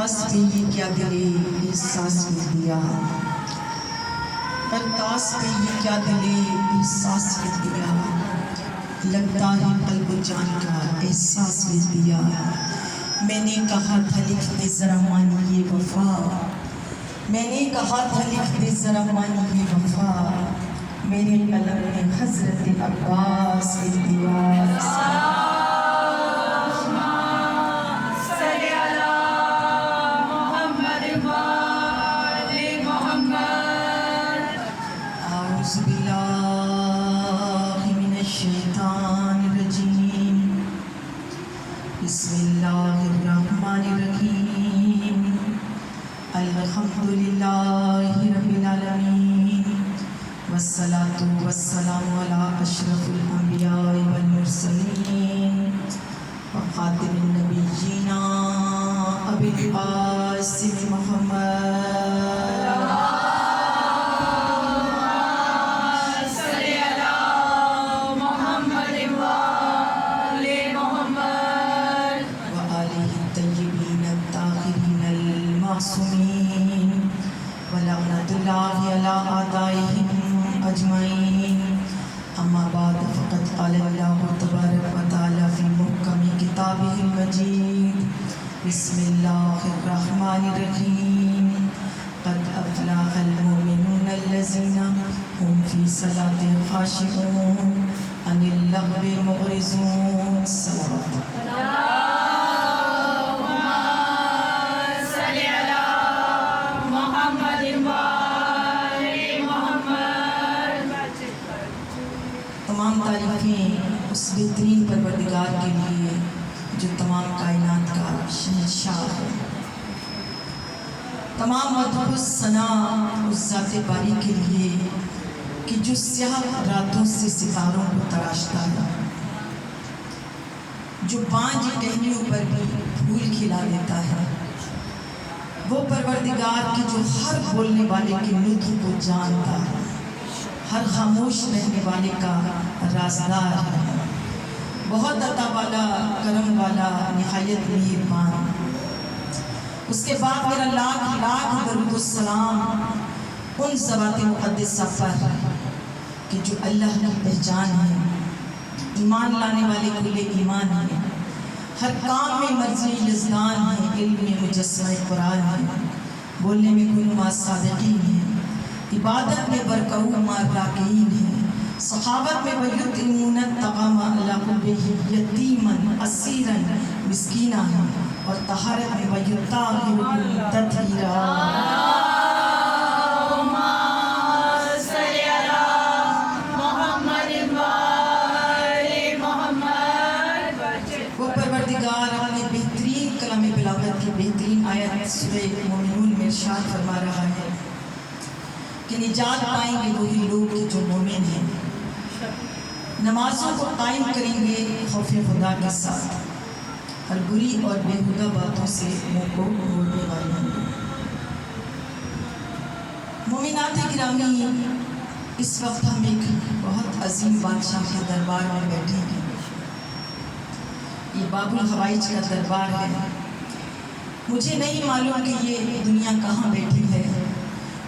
انداز پہ یہ کیا دل احساس میں دیا، انداز پہ یہ کیا دل احساس میں دیا، لگتا ہے قلب و جان کا احساس میں دیا۔ میں نے کہا تھا لکھ دے ذرا مانی یہ وفا، میں نے کہا تھا لکھ دے ذرا مانی یہ وفا، میرے قلم نے حضرت عباس لکھ دیا۔ اعوذ باللہ من الشیطان الرجیم، بسم اللہ الرحمن الرحیم، الحمدللہ رب العالمین، والصلاة والسلام علی اشرف الانبیاء والمرسلین، وخاتم النبیین ابی القاسم محمد۔ ولعنت اللہ علی اعدائهم اجمعین، اما بعد فقد قال اللہ تبارک و تعالی فی محکم کتابہ المجید، بسم اللہ الرحمن الرحیم، قد افلح المؤمنون الذین هم فی صلاتهم خاشعون عن اللغو معرضون۔ صلوات تمام تعریفیں اس بہترین پروردگار کے لیے جو تمام کائنات کا شہنشاہ ہے، تمام مدح و ثنا اس ذات باری کے لیے کہ جو سیاہ راتوں سے ستاروں کو تراشتا ہے، جو بانجھ ٹہنیوں پر بھی پھول کھلا دیتا ہے، وہ پروردگار کہ جو ہر بولنے والے کے نطق کو جانتا ہے، ہر خاموش رہنے والے کا رازدار ہے، بہت عطا والا، کرم والا، نہایت مہربان۔ اس کے بعد میرا لاکھ لاکھ درود و سلام ان ذوات مقدسہ پر کہ جو اللہ کی پہچان ہے، ایمان لانے والے کل ایمان ہے، ہر کام میں مرضی یزدان ہے، علم میں مجسمہ قرآن ہے، بولنے میں کنوا صادقین ہے، عبادت میں برکعو مار راکعین ہے، صحابت میں ویطعمون الطعام علی حبہ یتیما اسیرا مسکینا ہے، اور طہارت میں ویطہرکم تطہیرا۔ وہ پروردگار اپنے بہترین کلام بلاغت کی بہترین آیت سورہ مومنون میں ارشاد فرما رہا ہے کہ نجات پائیں گے وہی لوگ جو مومن ہیں، نمازوں کو قائم کریں گے خوف خدا کے ساتھ، اور بری اور بےہودہ باتوں سے منہ کو موڑنے والے ہوں گے۔ مومنات گرامی، اس وقت ہم ایک بہت عظیم بادشاہ کے دربار میں بیٹھے ہیں۔ یہ باب الحوائج کا دربار ہے۔ مجھے نہیں معلوم کہ یہ دنیا کہاں بیٹھی ہے،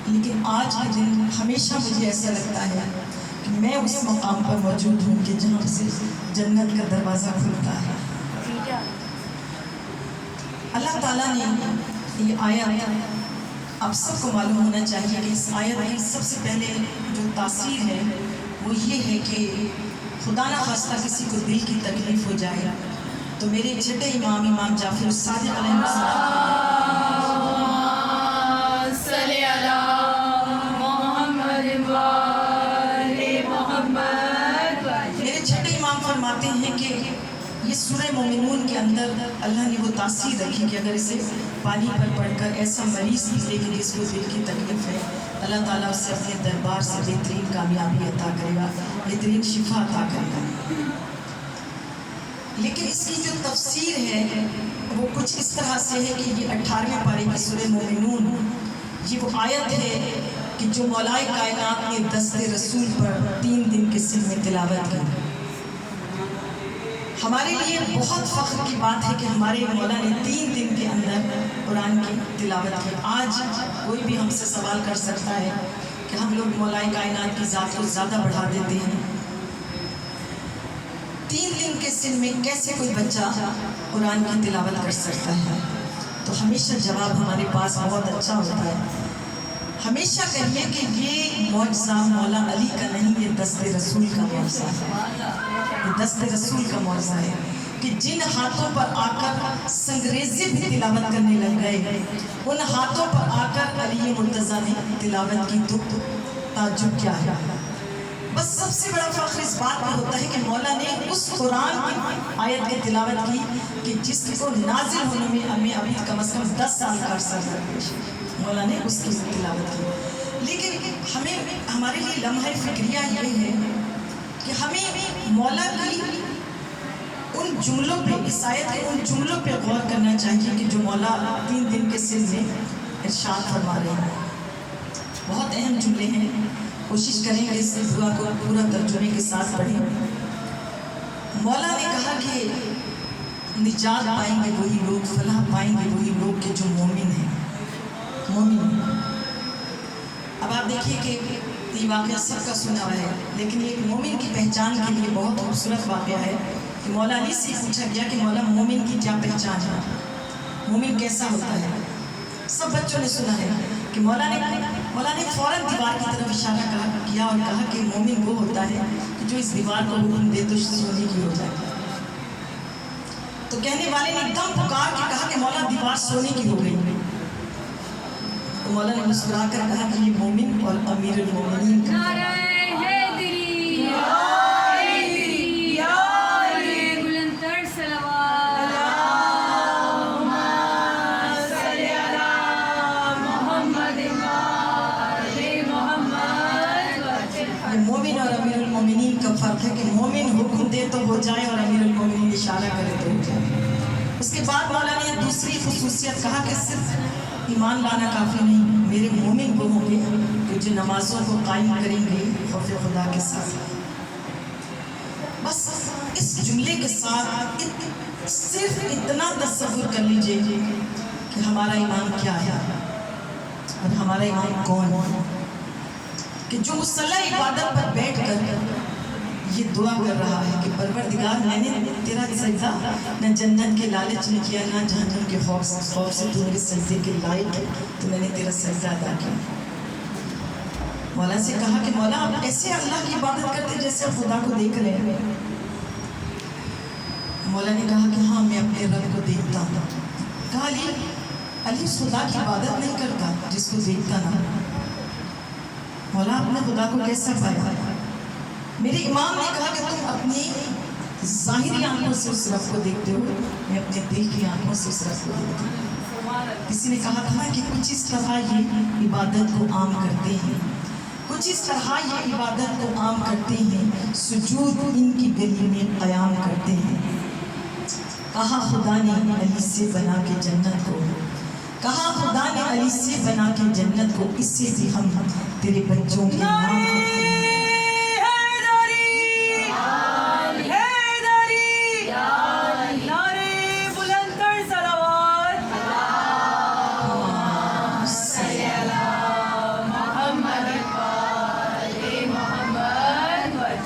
لیکن آج کے دن ہمیشہ مجھے ایسا لگتا ہے کہ میں اس مقام پر موجود ہوں کہ جہاں سے جنت کا دروازہ کھلتا ہے۔ اللہ تعالیٰ نے یہ آیت، آپ سب کو معلوم ہونا چاہیے کہ اس آیت کی سب سے پہلے جو تاثیر ہے وہ یہ ہے کہ خدا نہ خواستہ کسی کو دل کی تکلیف ہو جائے تو میرے چھٹے امام جعفر الصادق علیہ السلام فرماتے ہیں کہ یہ سورہ مومنون کے اندر اللہ نے وہ تاثیر رکھی کہ اگر اسے پانی پر پڑھ کر ایسا مریض ملے کہ جس کو دل کی تکلیف ہے، اللہ تعالیٰ اسے اپنے دربار سے بہترین کامیابی عطا کرے گا، بہترین شفا عطا کرے گا۔ لیکن اس کی جو تفسیر ہے وہ کچھ اس طرح سے ہے کہ یہ 18ویں پارے کی سورہ مومنون یہ وہ آیت ہے کہ جو مولائے کائنات نے دست رسول پر 3 دن کے سن میں تلاوت کی۔ ہمارے لیے بہت فخر کی بات ہے کہ ہمارے مولا نے 3 دن کے اندر قرآن کی تلاوت کی۔ آج کوئی بھی ہم سے سوال کر سکتا ہے کہ ہم لوگ مولا کائنات کی ذات کو زیادہ بڑھا دیتے ہیں، 3 دن کے سن میں کیسے کوئی بچہ قرآن کی تلاوت کر سکتا ہے؟ تو ہمیشہ جواب ہمارے پاس بہت اچھا ہوتا ہے۔ ہمیشہ کہیے کہ یہ معجزہ مولا علی کا نہیں، یہ دست رسول کا معجزہ ہے، یہ دست رسول کا معجزہ ہے کہ جن ہاتھوں پر آ کر سنگریزی بھی تلاوت کرنے لگ گئے، ان ہاتھوں پر آ کر علی مرتضیٰ نے تلاوت کی، تو تعجب کیا ہے؟ بس سب سے بڑا فخر اس بات پر ہوتا ہے کہ مولا نے اس قرآن کی آیت کی تلاوت کی کہ جس کو نازل ہونے میں ہمیں ابھی کم از کم 10 سال کا عرصہ درپیش ہے، مولا نے اس کی تلاوت کی۔ لیکن ہمارے لیے لمحہ فکریہ یہ ہے کہ ہمیں مولا کی ان جملوں پہ، اس آیت کے ان جملوں پہ غور کرنا چاہیے کہ جو مولا 3 دن کے سن میں ارشاد فرما رہے ہیں۔ بہت اہم جملے ہیں، کوشش کریں گے اس دعا کو پورا ترجمے کے ساتھ پڑھیں۔ مولا نے کہا کہ نجات پائیں گے وہی لوگ، فلاح پائیں گے وہی لوگ کہ جو مومن ہیں، مومن۔ اب آپ دیکھیے کہ یہ واقعہ سب کا سنا ہوا ہے، لیکن ایک مومن کی پہچان کے لیے بہت خوبصورت واقعہ ہے کہ مولا علی سے پوچھا گیا کہ مولا مومن کی کیا پہچان ہے، مومن کیسا ہوتا ہے؟ سب بچوں نے سنا ہے کہ مولا نے فوراً دیوار کی طرف اشارہ کیا اور کہا کہ مومن وہ ہوتا ہے کہ جو اس دیوار کو حکم دے تو سونے کی ہو جائے۔ تو کہنے والے نے ایک دم پکار کے کہا کہ مولا دیوار سونے کی ہو گئی۔ تو مولا نے مسکرا کر کہا کہ یہ مومن اور امیر المومنین کا مومن اور امیر المومنین کا فرق ہے کہ مومن حکم دے تو ہو جائے اور امیر المومنین اشارہ کرے تو ہو جائے۔ اس کے بعد مولا نے دوسری خصوصیت کہا کہ صرف ایمان لانا کافی نہیں، میرے مومن وہ ہوں گے کہ جو نمازوں کو قائم کریں گے خوف خدا کے ساتھ۔ بس اس جملے کے ساتھ صرف اتنا تصور کر لیجئے کہ ہمارا ایمان کیا ہے اور ہمارا ایمان کون ہے، کہ جو مصلی عبادت پر بیٹھ کر یہ دعا کر رہا ہے کہ پروردگار میں نے تیرا سجدہ نہ جنت کے لالچ میں کیا نہ جہنم کے خوف سے، تو میرے سجدے کے لائق ہے، تو میں نے تیرا سجدہ ادا کیا۔ مولا سے کہا کہ مولا آپ ایسے اللہ کی عبادت کرتے جیسے آپ خدا کو دیکھ رہے ہیں۔ مولا نے کہا کہ ہاں میں اپنے رب کو دیکھتا ہوں۔ کہا علی خدا کی عبادت نہیں کرتا جس کو دیکھتا نہ۔ مولا آپ نے خدا کو کیسا پایا؟ میرے امام نے کہا کہ تم اپنی ظاہری آنکھوں سے اس رب کو دیکھتے ہو، میں اپنے دل کی آنکھوں سے اس رب کو دیکھتی ہوں۔ کسی نے کہا تھا کہ کچھ اس طرح یہ عبادت کو عام کرتے ہیں، کچھ اس طرح یہ عبادت کو عام کرتے ہیں، سجود ان کی گلی میں قیام کرتے ہیں۔ کہا خدا نے علی سے بنا کے جنت کو، کہا خدا نے علی سے بنا کے جنت کو، اس سے بھی ہم تیرے بچوں کے نام کرتے ہیں۔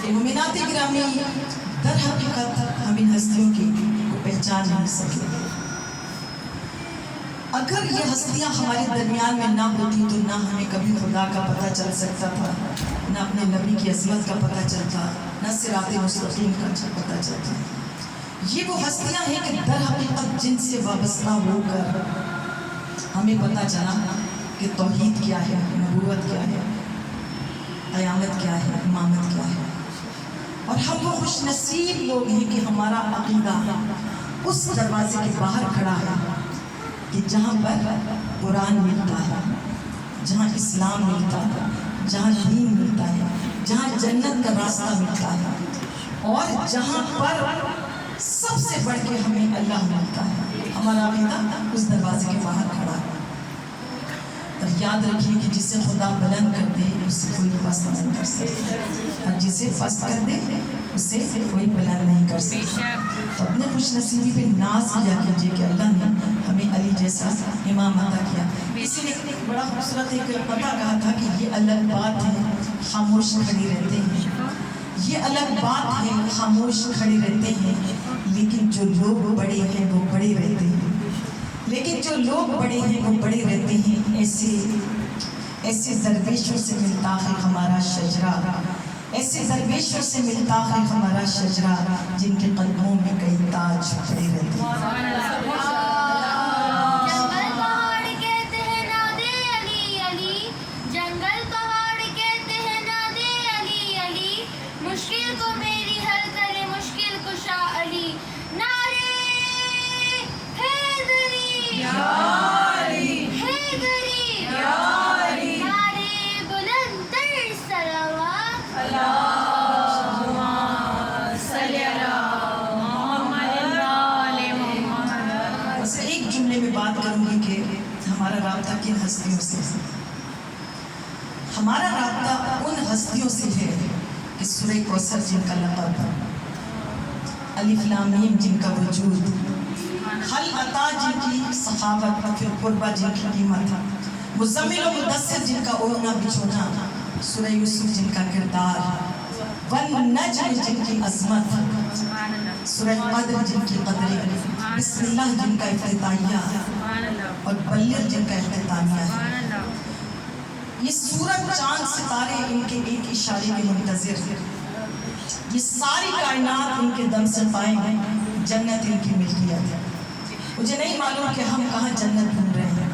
مومنات گرامی، در حقیقت ہم ان ہستیوں کی پہچان نہیں سکتے۔ اگر یہ ہستیاں ہمارے درمیان میں نہ ہوتی تو نہ ہمیں کبھی خدا کا پتہ چل سکتا تھا، نہ اپنے نبی کی عظمت کا پتہ چلتا، نہ صراط مستقیم کا پتہ چلتا۔ یہ وہ ہستیاں ہیں کہ در حقیقت جن سے وابستہ ہو کر ہمیں پتہ چلا کہ توحید کیا ہے، نبوت کیا ہے، قیامت کیا ہے، امامت کیا ہے۔ اور ہم وہ خوش نصیب لوگ ہیں کہ ہمارا عقیدہ اس دروازے کے باہر کھڑا ہے کہ جہاں پر قرآن ملتا ہے، جہاں اسلام ملتا ہے، جہاں دین ملتا ہے، جہاں جنت کا راستہ ملتا ہے، اور جہاں پر سب سے بڑھ کے ہمیں اللہ ملتا ہے۔ ہمارا عقیدہ اس دروازے کے باہر کھڑا ہے۔ اور یاد رکھیے کہ جسے خدا بلند کر دے اس سے کوئی واسطہ نہیں۔ کر سکتا، اور جسے پست کر دے اسے کوئی بلند نہیں کر سکتا۔ تو اپنے خوش نصیبی پہ ناز کیا کیجیے کہ اللہ نے ہمیں علی جیسا امام عطا کیا۔ اسی نے بڑا خوبصورت ایک پتہ کہا تھا کہ یہ الگ بات ہے خاموش کھڑی رہتے ہیں، یہ الگ بات ہے خاموش کھڑے رہتے ہیں، لیکن جو لوگ بڑے ہیں وہ بڑے رہتے ہیں، لیکن جو لوگ بڑے ہیں وہ بڑے رہتے ہیں۔ ایسے درویشوں سے ملتا ہے ہمارا شجرہ، ایسے درویشوں سے ملتا ہے ہمارا شجرہ، جن کے قدموں میں کئی تاج کھڑے رہتے ہیں۔ ہمارا رابطہ کن ہستیوں سے ہے؟ ہمارا رابطہ ان ہستیوں سے ہے کہ سورہ کوثر جن کا لقب، الف لام میم جن کا وجود، حل عطا جن کی سخاوت، پھر قربہ جن کی قیمت، مزمل و مدثر جن کا اوڑھنا بچھونا، سورہ یوسف جن کا کردار، والنجم جن کی عظمت، سورہ قدر جن کی قدریں، بسم اللہ جن کا افتتاحیہ اور بلغ جن کا اختتامیہ ہے۔ یہ سورج چاند ستارے ان کے ایک اشارے کے منتظر، یہ ساری کائنات ان کے دم سے قائم ہے، جنت ان کی ملکیت ہے۔ مجھے نہیں معلوم کہ ہم کہاں جنت ڈھونڈ رہے ہیں،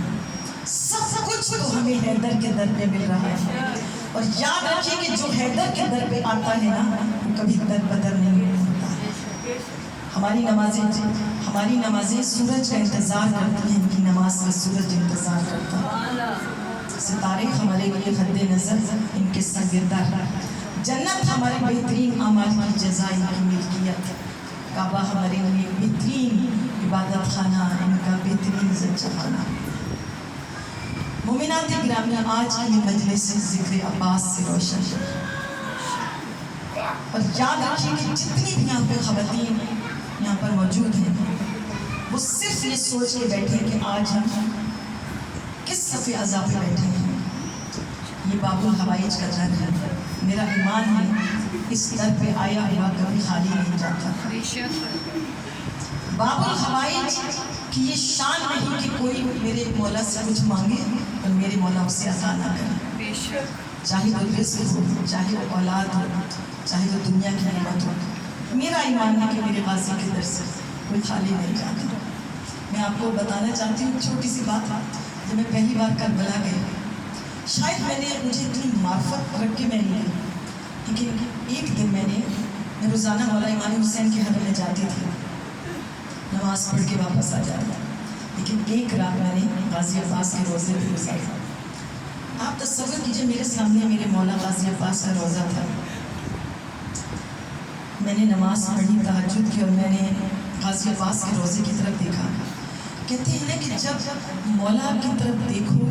سب کچھ تو ہمیں حیدر کے در پہ مل رہا ہے، اور یاد رکھیے کہ جو حیدر کے در پہ آتا ہے نا وہ کبھی در بدر نہیں ہوتا۔ ہماری نمازیں سورج کا انتظار کرتی ہیں، ان کی نماز کا سورج انتظار کرتا ہے۔ ستارے ہمارے لیے خد نظر، ان کے سرگردہ، جنت ہمارے بہترین اعمال کی جزا، ان کی ملکیت، کعبہ ہمارے لیے بہترین عبادت خانہ، ان کا بہترین زنجخانہ۔ مومنات گرامیہ، آج کی مجلس ذکر عباس سے روشن ہے، اور یاد رکھیے کہ جتنی بھی یہاں پہ خواتین یہاں پر موجود ہیں وہ صرف یہ سوچ کے بیٹھے کہ آج ہم کس صف عزا پہ بیٹھے ہیں۔ یہ باب الحوائج کا در ہے، میرا ایمان ہے اس در پہ آیا ہوا کبھی خالی نہیں جاتا۔ باب الحوائج کی یہ شان نہیں کہ کوئی میرے مولا سے کچھ مانگے اور میرے مولا اسے عطا نہ کرے، چاہے وہ رزق ہو، چاہے وہ اولاد ہو، چاہے وہ دنیا کی نعمت ہو۔ میرا ایمان ہے کہ میرے غازی کے در سے کوئی خالی نہیں جاتا۔ میں آپ کو بتانا چاہتی ہوں چھوٹی سی بات، جب میں پہلی بار کربلا گئی، شاید مجھے اتنی معرفت رکھ کے میں نہیں گئی، لیکن ایک دن میں روزانہ مولا امام حسین کے حرم میں جاتی تھی، نماز پڑھ کے واپس آ جاتی، لیکن ایک رات میں نے غازی عباس کے روزے پہ گزارا۔ آپ تصور کیجئے میرے سامنے میرے مولا غازی عباس کا روزہ تھا، میں نے نماز پڑھی، تہجد کی، اور میں نے غازی عباس کے روزے کی طرف دیکھا۔ کہتے ہیں کہ جب مولا کی طرف دیکھو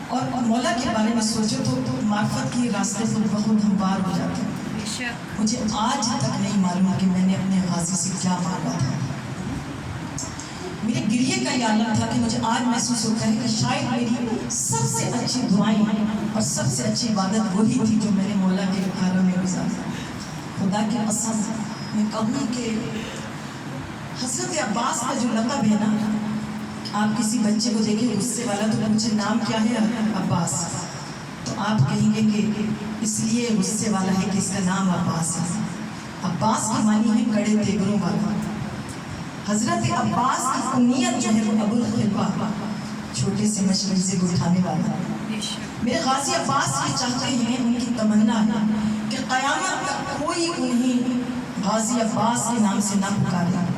اور مولا کے بارے میں سوچو تو معرفت کی راستے پر بہت ہموار ہو جاتے ہیں۔ مجھے آج تک نہیں معلوم کہ میں نے اپنے غازی سے کیا مانگا تھا۔ میرے گریے کا یہ عالم تھا کہ مجھے آج محسوس ہوتا ہے کہ شاید میری سب سے اچھی دعائیں اور سب سے اچھی عبادت وہی تھی جو میرے مولا کے حرم میں گزاری۔ خدا کی قسم میں کہوں کہ حضرت عباس کا جو لقب ہے نا، آپ کسی بچے کو دیکھیں غصے والا تو پوچھے نام کیا ہے؟ عباس، تو آپ کہیں گے کہ اس لیے غصے والا ہے کہ اس کا نام عباس ہے۔ عباس کی معنی ہے کڑے تیوروں والا۔ حضرت عباس کی کنیت جو ہے وہ ابو الخلفہ، چھوٹے سے مشغلے کو اٹھانے والا۔ میرے غازی عباس یہ چاہتے ہیں، ان کی تمنا ہے کہ قیامت تک کوئی انہیں غازی عباس کے نام سے نہ پکارے۔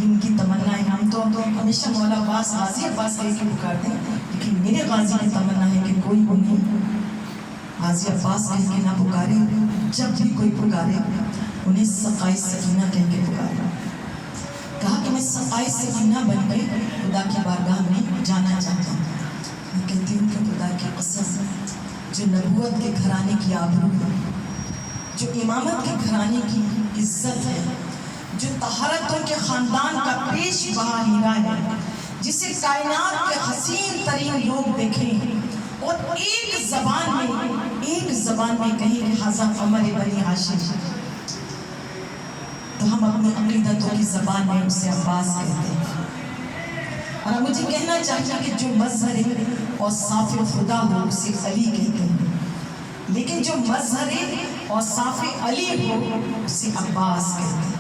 ان کی تمنا ہے، ہم تو ہمیشہ مولا عباس غازی عباس کہہ کے پکارتے ہیں، لیکن میرے غازی کی تمنا ہے کہ کوئی انہیں غازی عباس کہہ کے نہ پکارے، جب بھی کوئی پکارے انہیں سقائے سکینہ کہہ کے پکارے۔ کہا کہ میں سقائے سکینہ بن کے خدا کی بارگاہ میں جانا چاہتا ہوں۔ میں کہتی ہوں کہ خدا کی قسم جو نبوت کے گھرانے کی آبرو ہے، جو امامت کے گھرانے کی عزت ہے، جو طہارت ان کے خاندان کا پیش بہا ہیرا ہے، جسے کائنات کے حسین ترین لوگ دیکھیں اور ایک زبان میں کہیں کہ ھذا عمر بنی ہاشم، تو ہم اپنی عقیدتوں کی زبان میں اسے عباس کہتے ہیں۔ اور مجھے کہنا چاہیے کہ جو مظہر اور صاف خدا ہو اسے علی کہتے ہیں، لیکن جو مظہر اور صاف علی ہو اسے عباس کہتے ہیں،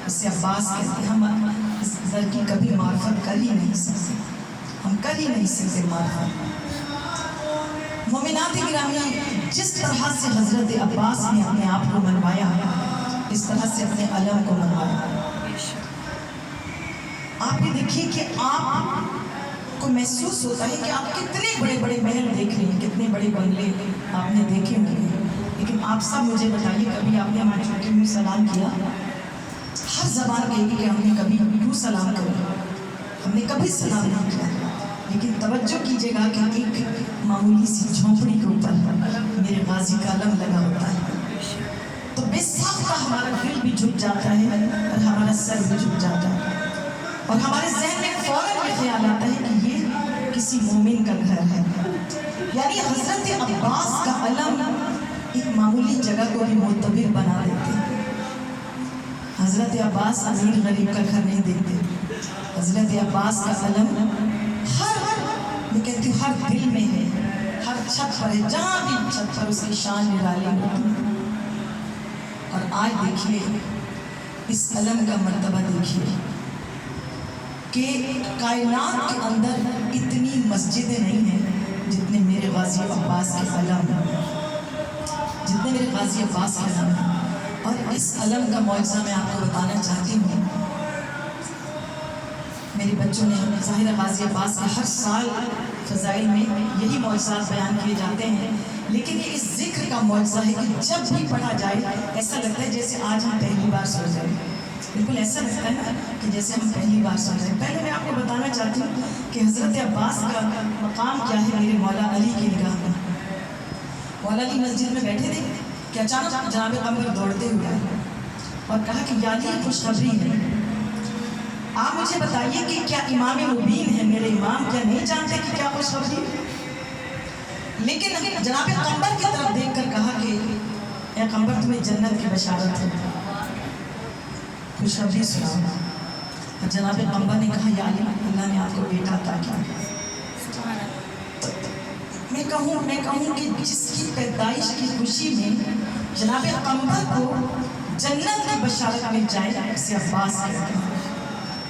اسے عباس کہتے ہیں۔ ہم اس در کی کبھی معرفت کر ہی نہیں سکتے، ہم کر ہی نہیں سکتے معرفت۔ مومنات گرامی، جس طرح سے حضرت عباس نے اپنے آپ کو منوایا، اس طرح سے اپنے علم کو منوایا۔ آپ یہ دیکھیے کہ آپ کو محسوس ہوتا ہے کہ آپ کتنے بڑے بڑے محل دیکھ رہے ہیں، کتنے بڑے بنگلے آپ نے دیکھے ہوں گے، لیکن آپ سب مجھے بتائیے کبھی آپ نے ہمارے چھوٹے میں سلام کیا؟ ہر زبان کہے گی کہ ہم نے کبھی کیوں سلام کیا، ہم نے کبھی سلام نہیں کیا۔ لیکن توجہ کیجیے گا کہ ایک معمولی سی جھونپڑی کے اوپر میرے غازی کا علم لگا ہوتا ہے، تو بے ساختہ ہمارا دل بھی جھک جاتا ہے اور ہمارا سر بھی جھک جاتا ہے، اور ہمارے ذہن میں فوراً یہ خیال آتا ہے کہ یہ کسی مومن کا گھر ہے۔ یعنی حضرت عباس کا علم ایک معمولی جگہ کو بھی معتبر بنا دیتے ہیں۔ حضرت عباس امیر غریب کا گھر نہیں دیتے، حضرت عباس کا علم میں کہتی ہوں ہر دل میں ہے، ہر چھت پر ہے، جہاں بھی چھت پر اس کی شان نرالی ہوتی ہے۔ اور آج دیکھیے اس علم کا مرتبہ دیکھیے کہ کائنات کے اندر اتنی مسجدیں نہیں ہیں جتنے میرے غازی عباس کے علم ہیں، جتنے میرے غازی عباس کے علم ہیں۔ اور اس علم کا معجزہ میں آپ کو بتانا چاہتی ہوں، میرے بچوں نے ظاہر غازی عباس کے ہر سال فضائل میں یہی معجزات بیان کیے جاتے ہیں، لیکن یہ اس ذکر کا معجزہ ہے کہ جب بھی پڑھا جائے ایسا لگتا ہے جیسے آج ہم پہلی بار سن رہے ہیں، بالکل ایسا لگتا ہے نا کہ جیسے ہم پہلی بار سن رہے ہیں۔ پہلے میں آپ کو بتانا چاہتی ہوں کہ حضرت عباس کا مقام کیا ہے میرے مولا علی کی نگاہ میں۔ مولا علی مسجد میں بیٹھے تھے کہ اچانک جناب قمر دوڑتے ہوئے آئے اور کہا کہ یا علی خوشخبری ہے، آپ مجھے بتائیے کہ کیا امام مبین ہے میرے امام، کیا نہیں جانتے کہ کیا خوشخبری ہے؟ لیکن جناب قمر کی طرف دیکھ کر کہا کہ اے قمر تمہیں جنت کی بشارت ہے، خوشخبری سناؤ۔ اور جناب قمر نے کہا یا علی اللہ نے آپ کو بیٹا عطا کیا۔ میں کہوں کہ جس کی پیدائش کی خوشی میں جناب قمر کو جنت کی بشارت مل جائے اسے عباس کہتے ہیں،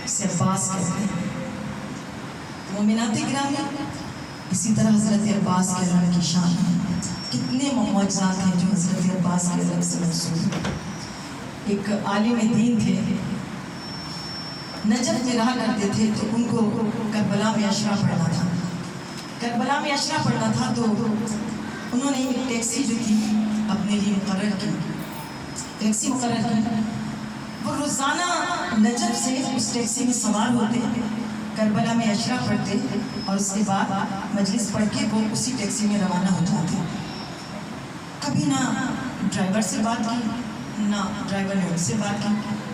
اسے عباس کہتے ہیں۔ مومنات گرامی، اسی طرح حضرت عباس کے علم کی شان ہے۔ کتنے معجزات ہیں جو حضرت عباس کے علم سے منسوب ہیں۔ ایک عالم دین تھے، نجف میں رہا کرتے تھے، تو ان کو کربلا میں اشرا پڑھنا تھا۔ کربلا میں اشرا پڑھنا تھا تو انہوں نے ایک ٹیکسی جو تھی اپنے لیے مقرر کی، ٹیکسی مقرر کی۔ وہ روزانہ نجف سے اس ٹیکسی میں سوار ہوتے، کربلا میں اشرا پڑھتے اور اس کے بعد مجلس پڑھ کے وہ اسی ٹیکسی میں روانہ ہو جاتے۔ کبھی نہ ڈرائیور سے بات کی، نہ ڈرائیور نے ان سے بات کی،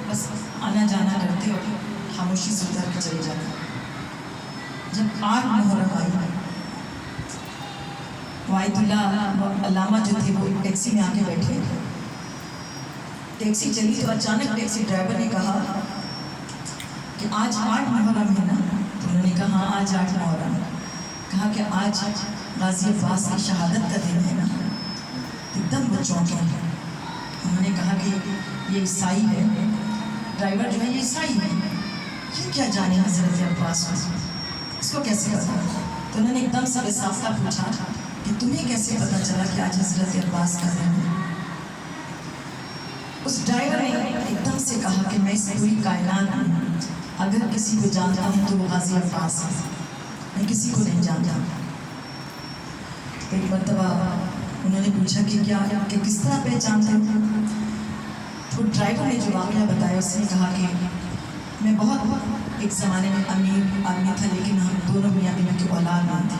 بس آنا جانا کرتے اور خاموشی سے اتر کے چلے جاتے۔ جب 8 محرم آئی، وائد اللہ علامہ جو تھے وہ ٹیکسی میں آ کے بیٹھے، ٹیکسی چلی تو اچانک ٹیکسی ڈرائیور نے کہا کہ آج 8 محرم ہے نا؟ تو انہوں نے کہا ہاں آج 8 محرم ہے۔ کہا کہ آج غازی عباس کی شہادت کا دن ہے نا؟ ایک دم وہ چونکے ہیں۔ انہوں نے کہا کہ یہ عیسائی ہے، ڈرائیور جو ہے یہ عیسائی ہے، یہ کیا جانے حضرت عباس کو، اس کو کیسے پتا؟ تو انہوں نے ایک دم سے بے ساختہ پوچھا کہ تمہیں کیسے پتا چلا کہ آج حضرت عباس کا دن ہے؟ اس ڈرائیور نے ایک دم سے کہا کہ میں اس پوری کائنات میں اگر کسی کو جانتا ہوں تو وہ غازی عباس ہے، میں کسی کو نہیں جانتا۔ ایک مرتبہ انہوں نے پوچھا کہ کہ کس طرح پہچانتے ہو؟ تو ڈرائیور نے جو واقعہ بتایا اس نے کہا کہ میں بہت ایک زمانے میں امیر آدمی تھا، لیکن ہم دونوں میاں بیوی کی اولاد نہیں تھی۔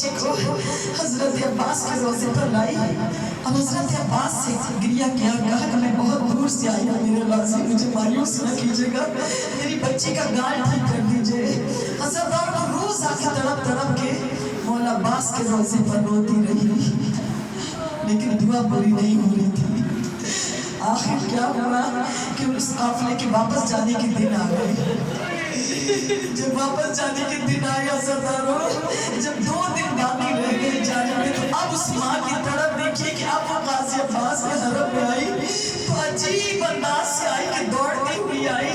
بچے کو حضرت عباس کے روزے پر لائی. اب حضرت عباس سے گریہ کیا، کہا کہ میں بہت دور سے آئی ہوں، میرے غازی مجھے مایوس نہ کیجیے گا، میری بچی کا گال ٹھیک کر دیجیے. حضرت دار روز آ کے تڑپ تڑپ کے مولا عباس کے روزے پر روتی رہی، لیکن دعا پوری نہیں ہو رہی تھی. آخر کیا ہوا کہ اس قافلے کے واپس جانے کے دن آ گئے. جب واپس جانے کے دن آیا سرداروں، جب 2 دن باقی رہ گئے جانے میں، تو اب اس ماں کی طرف دیکھیے کہ اب وہ غازی عباس کے حرم میں آئی تو عجیب انداز سے آئی کہ دوڑتی ہوئی آئی.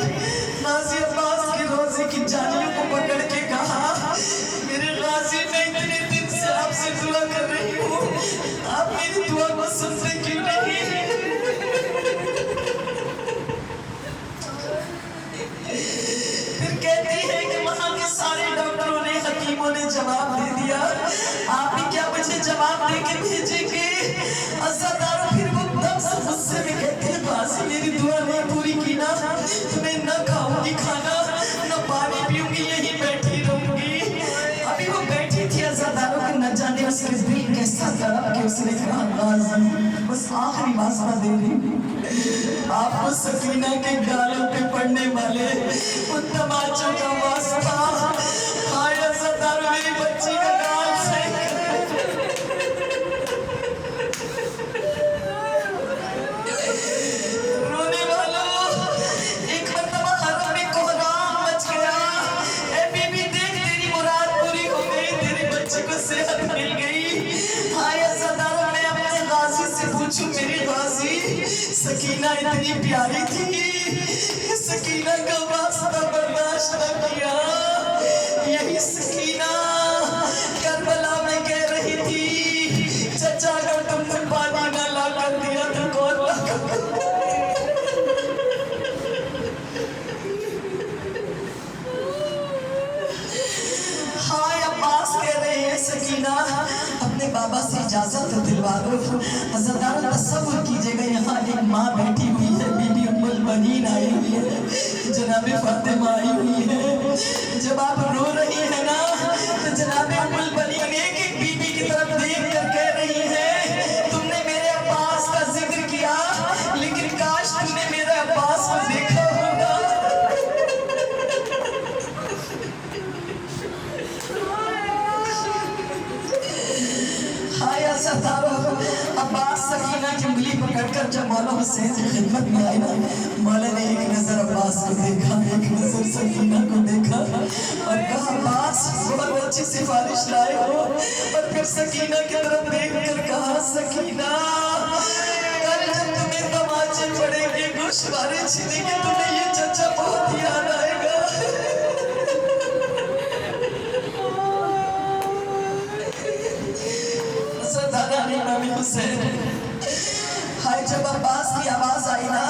غازی عباس کے روزے کی جالیوں کو پکڑ کے کہا، میرے غازی میں اتنے دن سے آپ سے دعا کر رہی ہوں، آپ میری دعا کو سنتے کیوں نہیں؟ پھر کہتی ہے کہ وہاں کے سارے ڈاکٹروں نے، حکیموں نے جواب دے دیا، آپ بھی کیا مجھے جواب دے کے بھیجیں گے؟ عزاداروں پھر وہ دم سے غصے میں کہتے ہیں، غازی میری دعا نہیں پوری کی نا، تو میں نہ کھاؤں گی کھانا، نہ پانی پیوں گی، یہیں بیٹھی رہوں گی. ابھی وہ بیٹھی تھی عزاداروں کے، نہ جانے اس کے دل کیسا تڑپ کہ اس نے کہا، غازی بس آخری واسطہ دے رہی ہوں، آپ کو سکینہ کے گالوں پہ پڑنے والے ان تماچوں کا واسطہ. ہائے عزاداروں میری بچی کا گال صحیح رونے والوں. ایک مرتبہ حرم میں کوہرام مچ گیا. اے بی بی دیکھ تیری مراد پوری ہو گئی، تیری بچی کو صحت مل گئی. ہائے عزاداروں میں اپنے غازی سے پوچھوں، میری غازی سکینہ اتنی پیاری تھی کہ سکینہ کا واسطہ برداشت نہ کیا. یہی سکینہ کربلا میں کہہ رہی تھی، چچا اگر تم نے پانی نہ لا کر دیا تو کون لا کر دیا؟ ہائے عباس کہہ رہے ہیں، سکینہ اپنے بابا سے اجازت دلوا دو. عزاداروں تصور کیجئے گا، یہاں ایک ماں بیٹھی ہوئی ہے، بی بی ام البنین آئی ہوئی ہے، جناب فاطمہ آئی ہوئی ہے. جب آپ رو رہی ہیں نا تو جناب ام البنین ایک ایک بی بی کی طرف دیکھ کر کہہ رہی ہے، تم نے میرے عباس کا ذکر کیا، لیکن کاش تم نے میرے عباس کو دیکھا ہوگا. ہائے عزاداروں، عباس سکینہ کی انگلی پکڑ کر جب مولا حسین کی خدمت میں آئی نا، مولا نے ایک نظر عباس کو دیکھا، ایک نظر سکینہ کو دیکھا اور کہا، عباس بہت اچھی سفارش لائے ہو. اور پھر سکینہ کی طرف دیکھ کر کہا، سکینہ کل جب تمہیں تماچے پڑیں گے، گوشوارے چھینیں گے، تمہیں یہ چچا بہت یاد آئے گا. امام حسین، ہائے جب عباس کی آواز آئی نا،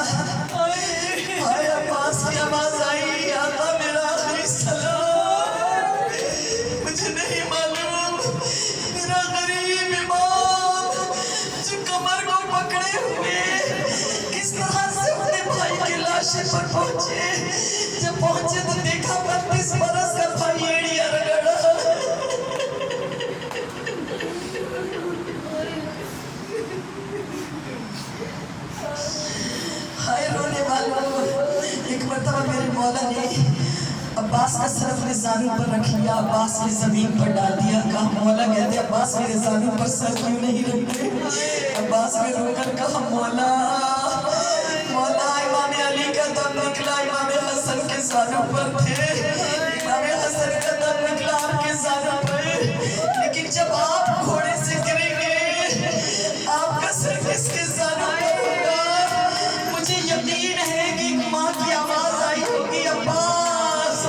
ہائے عباس کی آواز آئی، آقا میرا آخری سلام. مجھے نہیں معلوم میرا غریب امام جو کمر کو پکڑے ہوئے کس طرح سے اپنے بھائی کے لاشے پر پہنچے. جب پہنچے تو دیکھا 32 برس کا بھائی ایڑیاں رگڑا. ہائے رونے والوں، ایک مرتبہ میرے مولا نے عباس کا سر اپنے زانوں پر رکھ لیا، عباس کی زمین پر ڈال دیا. کہا، مولا کہتے عباس میرے زانوں پر سر کیوں نہیں رکھتے؟ عباس میں رو کر کہا، مولا امام علی کا دم نکلا امام حسن کے زانوں پر تھے، امام حسن کا دم نکلا آپ کے زانوں پر، لیکن جب آپ گھوڑے سے گریں گے آپ کا سر کس کے زانوں پر ہوگا؟ مجھے یقین ہے کہ ایک ماں کی آواز آئی ہوگی، عباس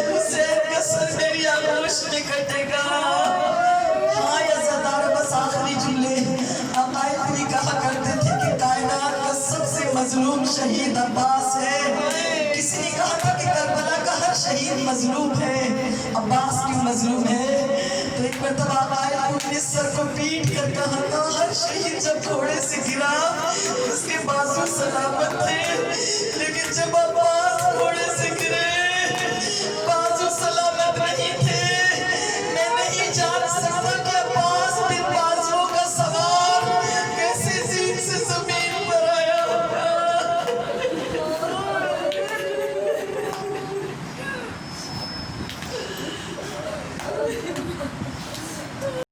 حسین کا سر میری آغوش میں کٹے گا. ہاں عزادار، بس آخری جملے عقائد بھی کہا کرتے تھے کہ کائنات کا سب سے مظلوم شہید عباس ہے. کسی نے کہا تھا کہ کربلا کا ہر شہید مظلوم ہے، عباس کیوں مظلوم ہے؟ تو ایک مرتبہ عقائد کو اپنے سر کو پیٹ کر کہا تھا، ہر شہید جب گھوڑے سے گرا اس کے بازو سلامت تھے، لیکن جب عباس